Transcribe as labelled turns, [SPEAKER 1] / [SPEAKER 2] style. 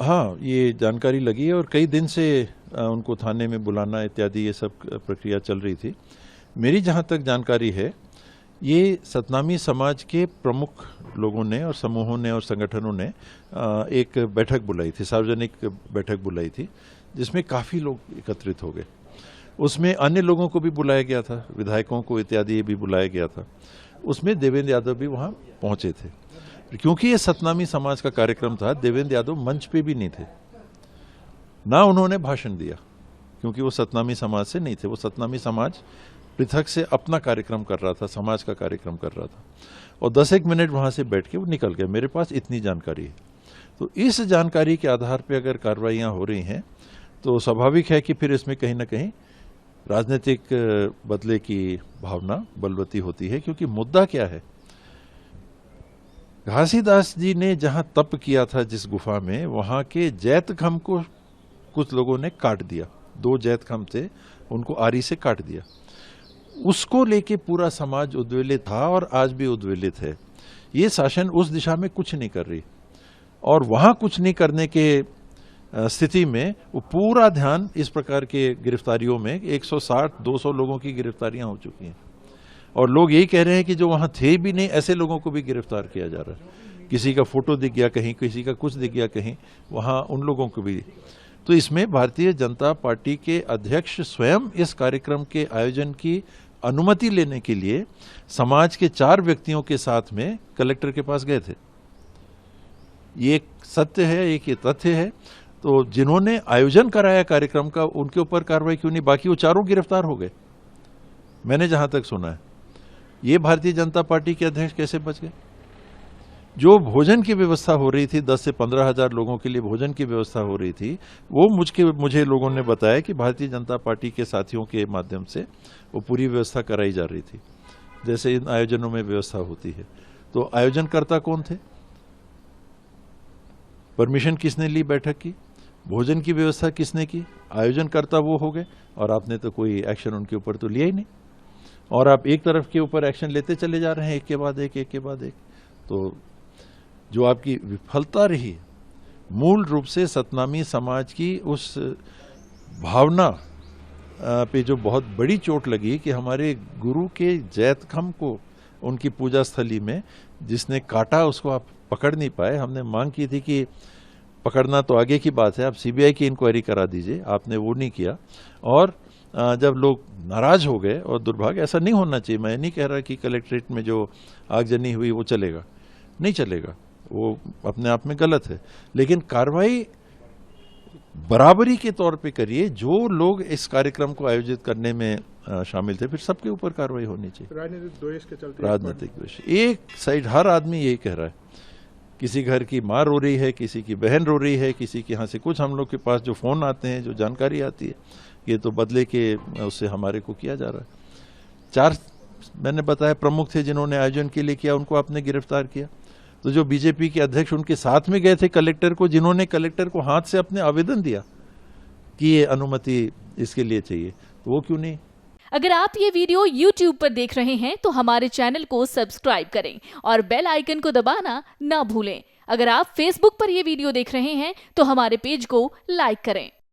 [SPEAKER 1] हाँ, ये जानकारी लगी है और कई दिन से उनको थाने में बुलाना इत्यादि ये सब प्रक्रिया चल रही थी। मेरी जहाँ तक जानकारी है, ये सतनामी समाज के प्रमुख लोगों ने और समूहों ने और संगठनों ने एक बैठक बुलाई थी, सार्वजनिक बैठक बुलाई थी, जिसमें काफ़ी लोग एकत्रित हो गए। उसमें अन्य लोगों को भी बुलाया गया था, विधायकों को इत्यादि भी बुलाया गया था। उसमें देवेंद्र यादव भी वहाँ पहुँचे थे। क्योंकि ये सतनामी समाज का कार्यक्रम था, देवेंद्र यादव मंच पे भी नहीं थे, ना उन्होंने भाषण दिया, क्योंकि वो सतनामी समाज से नहीं थे। वो सतनामी समाज पृथक से अपना कार्यक्रम कर रहा था, समाज का कार्यक्रम कर रहा था, और 10-1 मिनट वहां से बैठ के वो निकल गए। मेरे पास इतनी जानकारी है। तो इस जानकारी के आधार पर अगर कार्रवाइयां हो रही हैं तो स्वाभाविक है कि फिर इसमें कहीं ना कहीं राजनीतिक बदले की भावना बलवती होती है। क्योंकि मुद्दा क्या है, घासीदास जी ने जहां तप किया था जिस गुफा में, वहां के जैतखम को कुछ लोगों ने काट दिया। 2 जैतखम थे, उनको आरी से काट दिया। उसको लेके पूरा समाज उद्वेलित था और आज भी उद्वेलित है। ये शासन उस दिशा में कुछ नहीं कर रही, और वहां कुछ नहीं करने के स्थिति में वो पूरा ध्यान इस प्रकार के गिरफ्तारियों में 160-200 लोगों की गिरफ्तारियां हो चुकी हैं। और लोग यही कह रहे हैं कि जो वहां थे भी नहीं, ऐसे लोगों को भी गिरफ्तार किया जा रहा है। किसी का फोटो दिख गया कहीं, किसी का कुछ दिख गया कहीं, वहां उन लोगों को भी। तो इसमें भारतीय जनता पार्टी के अध्यक्ष स्वयं इस कार्यक्रम के आयोजन की अनुमति लेने के लिए समाज के 4 व्यक्तियों के साथ में कलेक्टर के पास गए थे। ये एक सत्य है, एक ये तथ्य है। तो जिन्होंने आयोजन कराया कार्यक्रम का, उनके ऊपर कार्रवाई क्यों नहीं? बाकी वो 4 गिरफ्तार हो गए, मैंने जहां तक सुना है। ये भारतीय जनता पार्टी के अध्यक्ष कैसे बच गए? जो भोजन की व्यवस्था हो रही थी, 10 से 15 हजार लोगों के लिए भोजन की व्यवस्था हो रही थी, वो मुझे लोगों ने बताया कि भारतीय जनता पार्टी के साथियों के माध्यम से वो पूरी व्यवस्था कराई जा रही थी, जैसे इन आयोजनों में व्यवस्था होती है। तो आयोजनकर्ता कौन थे? परमिशन किसने ली बैठक की? भोजन की व्यवस्था किसने की? आयोजनकर्ता वो हो गए, और आपने तो कोई एक्शन उनके ऊपर तो लिया ही नहीं। और आप एक तरफ के ऊपर एक्शन लेते चले जा रहे हैं, एक के बाद एक। तो जो आपकी विफलता रही, मूल रूप से सतनामी समाज की उस भावना पे जो बहुत बड़ी चोट लगी कि हमारे गुरु के जैतखम को उनकी पूजा स्थली में जिसने काटा, उसको आप पकड़ नहीं पाए। हमने मांग की थी कि पकड़ना तो आगे की बात है, आप सीबीआई की इंक्वायरी करा दीजिए, आपने वो नहीं किया। और जब लोग नाराज हो गए, और दुर्भाग्य, ऐसा नहीं होना चाहिए, मैं नहीं कह रहा कि कलेक्ट्रेट में जो आगजनी हुई वो चलेगा, नहीं चलेगा, वो अपने आप में गलत है। लेकिन कार्रवाई बराबरी के तौर पे करिए। जो लोग इस कार्यक्रम को आयोजित करने में शामिल थे, फिर सबके ऊपर कार्रवाई होनी चाहिए।
[SPEAKER 2] राजनीतिक द्वेष के चलते,
[SPEAKER 1] राजनीतिक द्वेष एक साइड, हर आदमी यही कह रहा है। किसी घर की माँ रो रही है, किसी की बहन रो रही है, किसी के यहाँ से कुछ, हम लोग के पास जो फोन आते हैं, जो जानकारी आती है, ये तो बदले के उससे हमारे को किया जा रहा है। 4 मैंने बताया प्रमुख थे जिन्होंने आयोजन के लिए किया, उनको आपने गिरफ्तार किया। तो जो बीजेपी के अध्यक्ष उनके साथ में गए थे कलेक्टर को, जिन्होंने कलेक्टर को हाथ से अपने आवेदन दिया कि ये अनुमति इसके लिए चाहिए, तो वो क्यों नहीं?
[SPEAKER 3] अगर आप ये वीडियो YouTube पर देख रहे हैं तो हमारे चैनल को सब्सक्राइब करें और बेल आइकन को दबाना ना भूलें। अगर आप Facebook पर ये वीडियो देख रहे हैं तो हमारे पेज को लाइक करें।